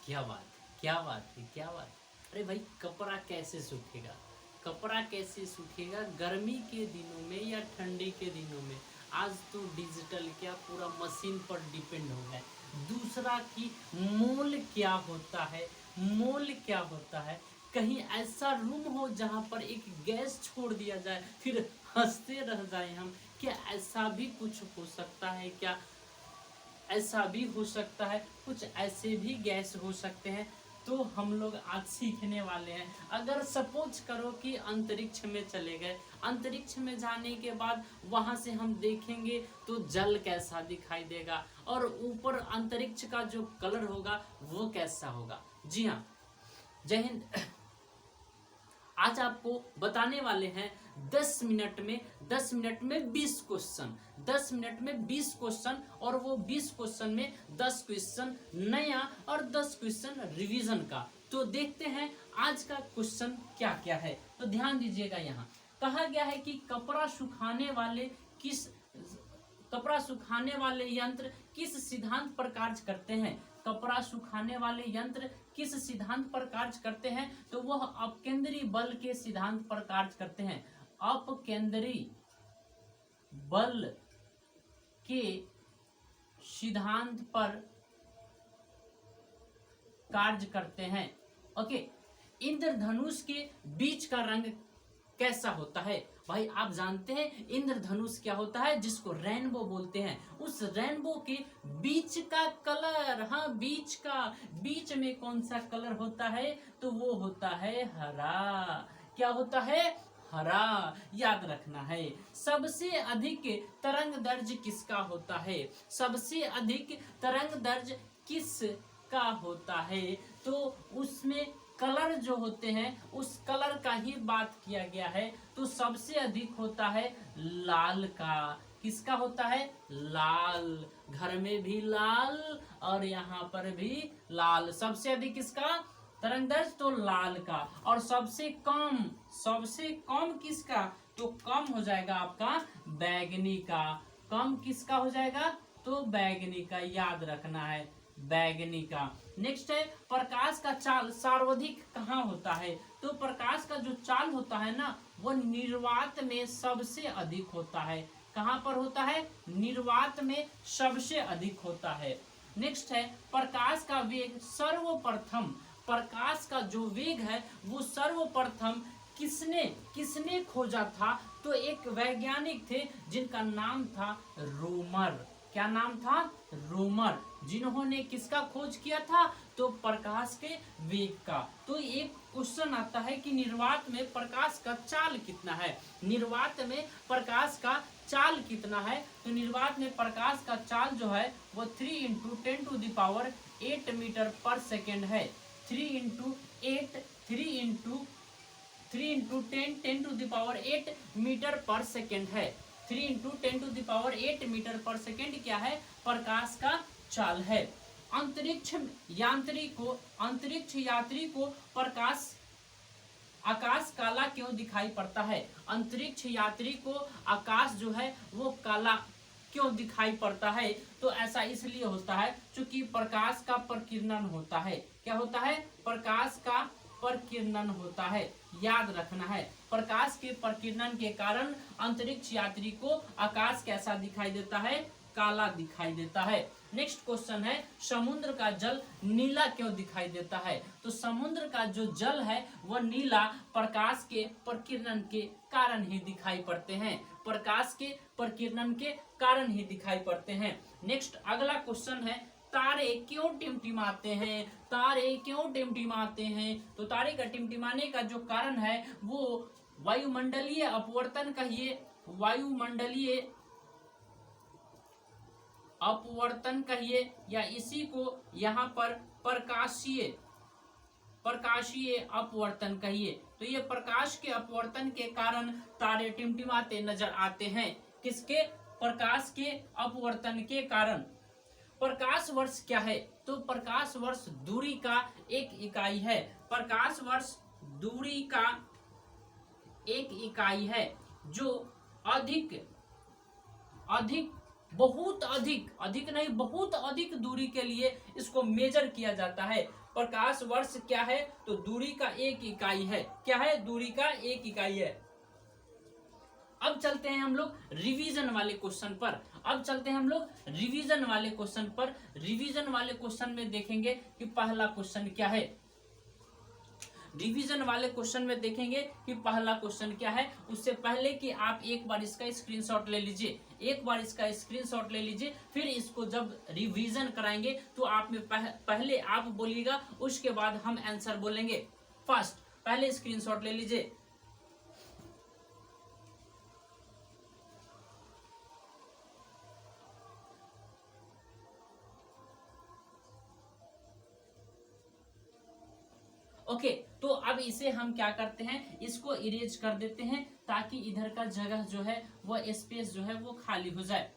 क्या बात है, क्या बात है, क्या बात है। अरे भाई, कपड़ा कैसे सूखेगा? कपड़ा कैसे सूखेगा गर्मी के दिनों में या ठंडी के दिनों में? आज तो डिजिटल क्या पूरा मशीन पर डिपेंड हो गया है। दूसरा कि मोल क्या होता है, मोल क्या होता है। कहीं ऐसा रूम हो जहां पर एक गैस छोड़ दिया जाए, फिर हंसते रह जाए हम। क्या ऐसा भी कुछ हो सकता है क्या? ऐसा भी हो सकता है, कुछ ऐसे भी गैस हो सकते हैं। तो हम लोग आज सीखने वाले हैं। अगर सपोज करो कि अंतरिक्ष में चले गए, अंतरिक्ष में जाने के बाद वहां से हम देखेंगे तो जल कैसा दिखाई देगा, और ऊपर अंतरिक्ष का जो कलर होगा वो कैसा होगा। जी हाँ, जय हिंद। आज आपको बताने वाले हैं 10 मिनट में 20 क्वेश्चन, 10 मिनट में 20 क्वेश्चन, और वो 20 क्वेश्चन में 10 क्वेश्चन नया और 10 क्वेश्चन रिवीजन का। तो देखते हैं आज का क्वेश्चन क्या क्या है। तो ध्यान दीजिएगा, यहाँ कहा गया है कि कपड़ा सुखाने वाले यंत्र किस सिद्धांत पर कार्य करते हैं? कपड़ा सुखाने वाले यंत्र किस सिद्धांत पर कार्य करते हैं? तो वह अपकेंद्री बल के सिद्धांत पर कार्य करते हैं। अपकेंद्री बल के सिद्धांत पर कार्य करते हैं। ओके, इंद्रधनुष के बीच का रंग कैसा होता है? भाई आप जानते हैं इंद्रधनुष क्या होता है, जिसको रेनबो बोलते हैं। उस रेनबो के बीच का कलर, हाँ बीच में कौन सा कलर होता है? तो वो होता है हरा। क्या होता है? हरा। याद रखना है। सबसे अधिक तरंग दैर्घ्य किसका होता है? सबसे अधिक तरंग दैर्घ्य किसका होता है? तो उसमें कलर जो होते हैं उस कलर का ही बात किया गया है। तो सबसे अधिक होता है लाल का। किसका होता है? लाल। घर में भी लाल और यहाँ पर भी लाल। सबसे अधिक किसका तरंगदैर्घ्य? तो लाल का। और सबसे कम किसका? तो कम हो जाएगा आपका बैगनी का। कम किसका हो जाएगा? तो बैगनी का। याद रखना है, बैगनी का। नेक्स्ट है, प्रकाश का चाल सर्वाधिक कहाँ होता है? तो प्रकाश का जो चाल होता है ना, वो निर्वात में सबसे अधिक होता है। कहाँ पर होता है? निर्वात में सबसे अधिक होता है। नेक्स्ट है, प्रकाश का वेग सर्वप्रथम, प्रकाश का जो वेग है वो सर्वप्रथम किसने खोजा था? तो एक वैज्ञानिक थे जिनका नाम था रोमर। क्या नाम था? रोमर। जिन्होंने किसका खोज किया था? तो प्रकाश के वेग का। तो एक क्वेश्चन आता है कि निर्वात में प्रकाश का चाल कितना है? निर्वात में प्रकाश का चाल कितना है? तो निर्वात में प्रकाश का चाल जो है वो 3 × 10⁸ मीटर पर सेकेंड है। 3 × 10⁸ मीटर पर सेकेंड है। 3 × 10⁸ मीटर पर सेकेंड क्या है? प्रकाश का चाल है। अंतरिक्ष यात्री को आकाश काला क्यों दिखाई पड़ता है? अंतरिक्ष यात्री को आकाश जो है वो काला क्यों दिखाई पड़ता है? तो ऐसा इसलिए होता है क्योंकि प्रकाश का प्रकीर्णन होता है। क्या होता है? प्रकाश का प्रकीर्णन होता है। याद रखना है, प्रकाश के प्रकीर्णन के कारण अंतरिक्ष यात्री को आकाश कैसा दिखाई देता है? काला दिखाई देता है। नेक्स्ट क्वेश्चन है, समुद्र का जल नीला क्यों दिखाई देता है? तो समुद्र का जो जल है वह नीला प्रकाश के प्रकीर्णन के कारण ही दिखाई पड़ते हैं। प्रकाश के प्रकीर्णन के कारण ही दिखाई पड़ते हैं। नेक्स्ट अगला क्वेश्चन है, तारे क्यों टिमटिमाते हैं? तारे क्यों टिमटिमाते हैं? तो तारे का टिमटिमाने का जो कारण है वो वायुमंडलीय अपवर्तन कहिए, वायुमंडलीय अपवर्तन कहिए, या इसी को यहाँ पर प्रकाशीय अपवर्तन कहिए। तो ये प्रकाश के अपवर्तन के कारण तारे टिमटिमाते नजर आते हैं। किसके? प्रकाश के अपवर्तन के कारण। प्रकाश वर्ष क्या है? तो प्रकाश वर्ष दूरी का एक इकाई है। प्रकाश वर्ष दूरी का एक इकाई है जो बहुत अधिक नहीं, बहुत अधिक दूरी के लिए इसको मेजर किया जाता है। प्रकाश वर्ष क्या है? तो दूरी का एक इकाई है। क्या है? दूरी का एक इकाई है। अब चलते हैं हम लोग रिवीजन वाले क्वेश्चन पर। रिवीजन वाले क्वेश्चन में देखेंगे कि पहला क्वेश्चन क्या है। रिवीजन वाले क्वेश्चन में देखेंगे कि पहला क्वेश्चन क्या है। उससे पहले कि आप एक बार इसका स्क्रीनशॉट ले लीजिए, फिर इसको जब रिवीजन कराएंगे तो आप में पहले आप बोलिएगा, उसके बाद हम आंसर बोलेंगे। फर्स्ट पहले स्क्रीनशॉट ले लीजिए। ओके, तो अब इसे हम क्या करते हैं, इसको इरेज कर देते हैं ताकि इधर का जगह जो है वो स्पेस जो है वो खाली हो जाए।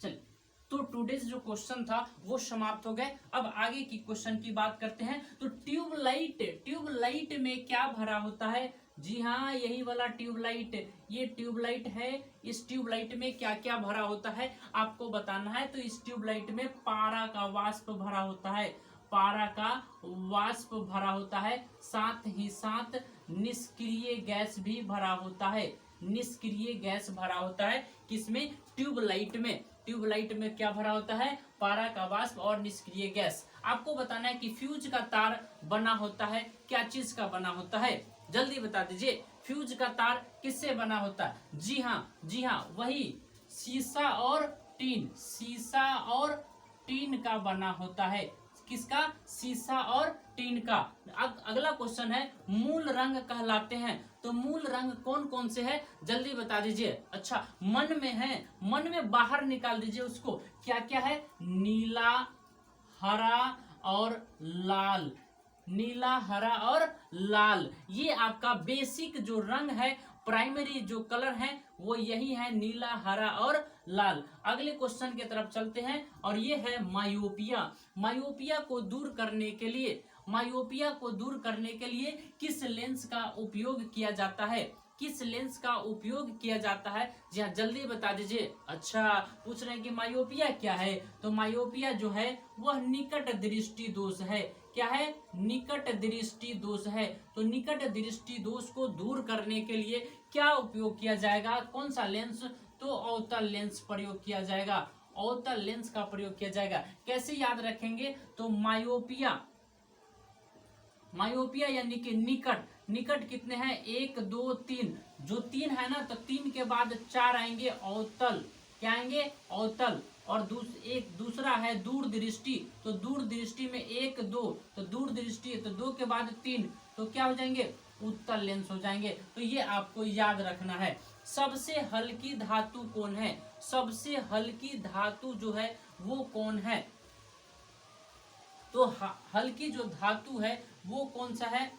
चलिए, तो टुडेज जो क्वेश्चन था वो समाप्त हो गए। अब आगे की क्वेश्चन की बात करते हैं। तो ट्यूबलाइट में क्या भरा होता है? जी हाँ, यही वाला ट्यूबलाइट, ये ट्यूबलाइट है। इस ट्यूबलाइट में क्या क्या भरा होता है आपको बताना है। तो इस ट्यूबलाइट में पारा का वाष्प भरा होता है, साथ ही साथ निष्क्रिय गैस भी भरा होता है। किसमें? ट्यूबलाइट में क्या भरा होता है? पारा का वाष्प और निष्क्रिय गैस। आपको बताना है कि फ्यूज का तार बना होता है क्या चीज का बना होता है? जल्दी बता दीजिए, फ्यूज का तार किससे बना होता है? जी हाँ, वही शीशा और टीन का बना होता है। किसका? शीशा और टीन का। अब अगला क्वेश्चन है, मूल रंग कहलाते हैं। तो मूल रंग कौन कौन से है? जल्दी बता दीजिए। अच्छा, मन में बाहर निकाल दीजिए उसको। क्या क्या है? नीला, हरा और लाल। ये आपका बेसिक जो रंग है, प्राइमरी जो कलर है वो यही है, नीला, हरा और लाल। अगले क्वेश्चन की तरफ चलते हैं और ये है मायोपिया को दूर करने के लिए किस लेंस का उपयोग किया जाता है? जी हाँ, जल्दी बता दीजिए। अच्छा, पूछ रहे हैं कि मायोपिया क्या है? तो मायोपिया जो है वह निकट दृष्टि दोष है। क्या है? निकट दृष्टि दोष है। तो निकट दृष्टि दोष को दूर करने के लिए क्या उपयोग किया जाएगा? कौन सा लेंस? तो अवतल लेंस प्रयोग किया जाएगा। अवतल लेंस का प्रयोग किया जाएगा। कैसे याद रखेंगे? तो मायोपिया यानी कि निकट कितने हैं? 1 2 3। जो 3 है ना, तो 3 के बाद 4 आएंगे अवतल। क्या आएंगे? अवतल। और दूसरा है दूर दृष्टि। तो दूर दृष्टि में 1 2, तो दूर दृष्टि है तो 2 के बाद 3, तो क्या हो जाएंगे? उत्तल लेंस हो जाएंगे। तो ये आपको याद रखना है। सबसे हल्की धातु कौन है? सबसे हल्की धातु जो है वो कौन है? तो हल्की जो धातु है वो कौन सा है?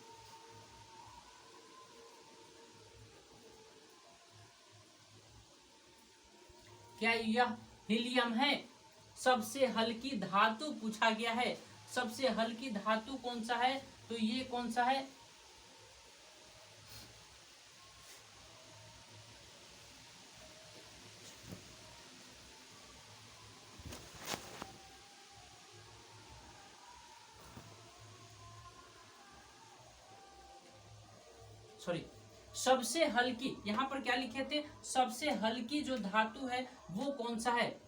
क्या यह हीलियम है? सबसे हल्की धातु पूछा गया है। सबसे हल्की धातु कौन सा है? तो ये कौन सा है? सॉरी, सबसे हल्की, यहां पर क्या लिखे थे? सबसे हल्की जो धातु है वो कौन सा है?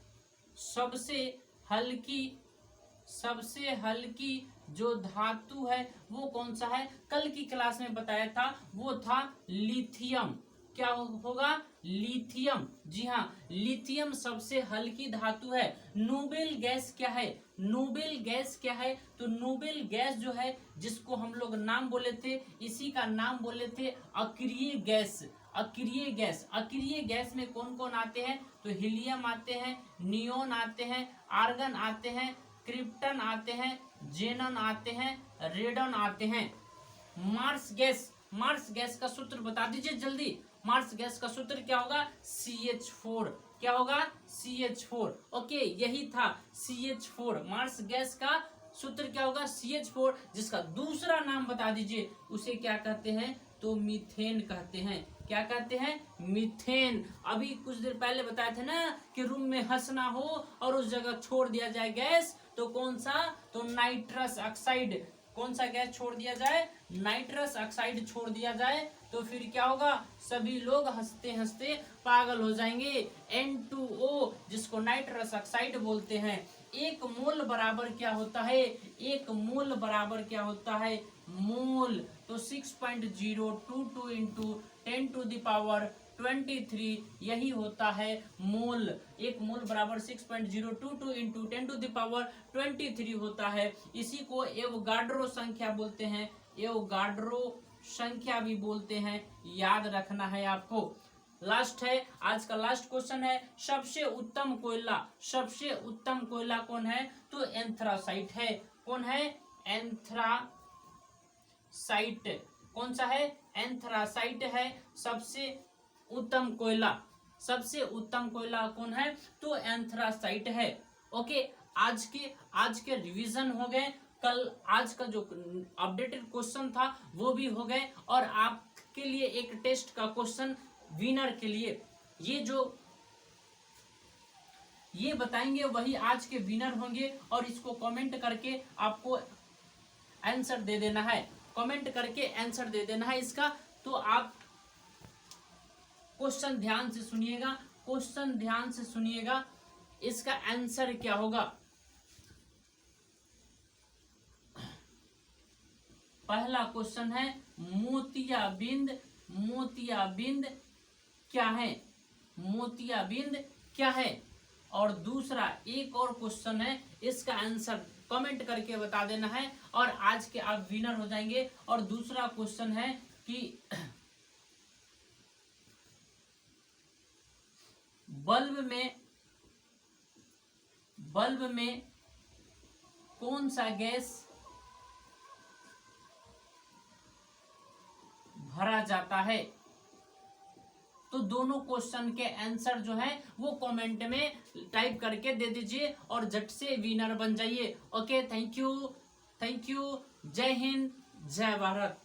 सबसे हल्की जो धातु है वो कौन सा है? कल की क्लास में बताया था, वो था लिथियम। क्या होगा? लिथियम। जी हाँ, लिथियम सबसे हल्की धातु है। नोबेल गैस क्या है? तो नोबेल गैस जो है, जिसको हम लोग नाम बोले थे, इसी का नाम बोले थे अक्रिय गैस। अक्रिय गैस में कौन कौन आते हैं? तो हीलियम आते हैं, नियोन आते हैं, आर्गन आते हैं, क्रिप्टन आते हैं, जेनन आते हैं, रेडन आते हैं। मार्स गैस का सूत्र बता दीजिए जल्दी। मार्स गैस का सूत्र क्या होगा? CH4। क्या होगा? CH4। ओके, यही था CH4। मार्स गैस का सूत्र क्या होगा? CH4। जिसका दूसरा नाम बता दीजिए, उसे क्या कहते हैं? तो मीथेन कहते हैं। क्या कहते हैं, मीथेन। अभी कुछ देर पहले बताए थे ना कि रूम में हंसना हो और उस जगह छोड़ दिया जाए गैस, तो कौन सा, तो नाइट्रस ऑक्साइड। कौन सा गैस छोड़ दिया जाए, नाइट्रस ऑक्साइड छोड़ दिया जाए, तो फिर क्या होगा, सभी लोग हंसते हंसते पागल हो जाएंगे। N2O जिसको नाइट्रस ऑक्साइड बोलते हैं। एक मोल बराबर क्या होता है, एक मोल बराबर क्या होता है, मोल। तो 6.022 इंटू 10⁻23 यही होता है मोल। एक मोल बराबर 6.022 इंटू 10⁻23 होता है। इसी को एवोगाड्रो संख्या बोलते हैं, एवोगाड्रो संख्या भी बोलते हैं, याद रखना है आपको। लास्ट है, आज का लास्ट क्वेश्चन है, सबसे उत्तम कोयला, सबसे उत्तम कोयला कौन है, तो एंथ्रासाइट है। कौन है, एंथ्रासाइट। कौन सा है, एंथ्रासाइट है सबसे उत्तम कोयला। सबसे उत्तम कोयला कौन है, तो एंथ्रासाइट है। ओके, आज के रिवीजन हो गए। कल आज का जो अपडेटेड क्वेश्चन था वो भी हो गए, और आपके लिए एक टेस्ट का क्वेश्चन विनर के लिए ये बताएंगे वही आज के विनर होंगे। और इसको कमेंट करके आपको आंसर दे देना है, कमेंट करके आंसर दे देना है इसका। तो आप क्वेश्चन ध्यान से सुनिएगा, क्वेश्चन ध्यान से सुनिएगा, इसका आंसर क्या होगा। पहला क्वेश्चन है, मोतियाबिंद, मोतियाबिंद क्या है, मोतियाबिंद क्या है। और दूसरा एक और क्वेश्चन है, इसका आंसर कमेंट करके बता देना है, और आज के आप विनर हो जाएंगे। और दूसरा क्वेश्चन है कि बल्ब में कौन सा गैस भरा जाता है। तो दोनों क्वेश्चन के आंसर जो है वो कमेंट में टाइप करके दे दीजिए और झट से विनर बन जाइए। ओके, थैंक यू, जय हिंद, जय भारत।